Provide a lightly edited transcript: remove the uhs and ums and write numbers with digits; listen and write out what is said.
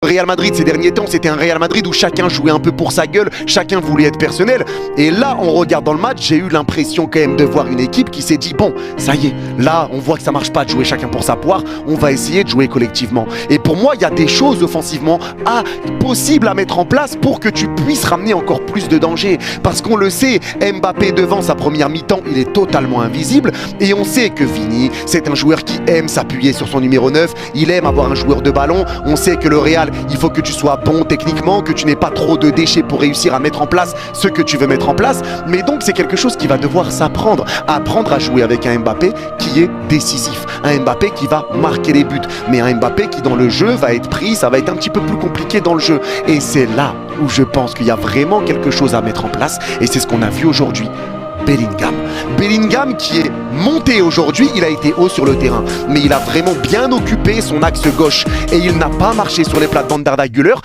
Real Madrid ces derniers temps, c'était un Real Madrid où chacun jouait un peu pour sa gueule, chacun voulait être personnel. Et là, en regardant le match, j'ai eu l'impression quand même de voir une équipe qui s'est dit bon, ça y est, là, on voit que ça marche pas de jouer chacun pour sa poire, on va essayer de jouer collectivement. Et pour moi, il y a des choses offensivement possibles à mettre en place pour que tu puisses ramener encore plus de danger. Parce qu'on le sait, Mbappé devant sa première mi-temps, il est totalement invisible. Et on sait que Vini, c'est un joueur qui aime s'appuyer sur son numéro 9, il aime avoir un joueur de ballon. On sait que le Real, il faut que tu sois bon techniquement, que tu n'aies pas trop de déchets pour réussir à mettre en place ce que tu veux mettre en place. Mais donc c'est quelque chose qui va devoir s'apprendre. Apprendre à jouer avec un Mbappé qui est décisif. Un Mbappé qui va marquer les buts. Mais un Mbappé qui dans le jeu va être pris, ça va être un petit peu plus compliqué dans le jeu. Et c'est là où je pense qu'il y a vraiment quelque chose à mettre en place. Et c'est ce qu'on a vu aujourd'hui. Bellingham. Bellingham qui est monté aujourd'hui, il a été haut sur le terrain, mais il a vraiment bien occupé son axe gauche et il n'a pas marché sur les plates-bandes d'Arda Güler.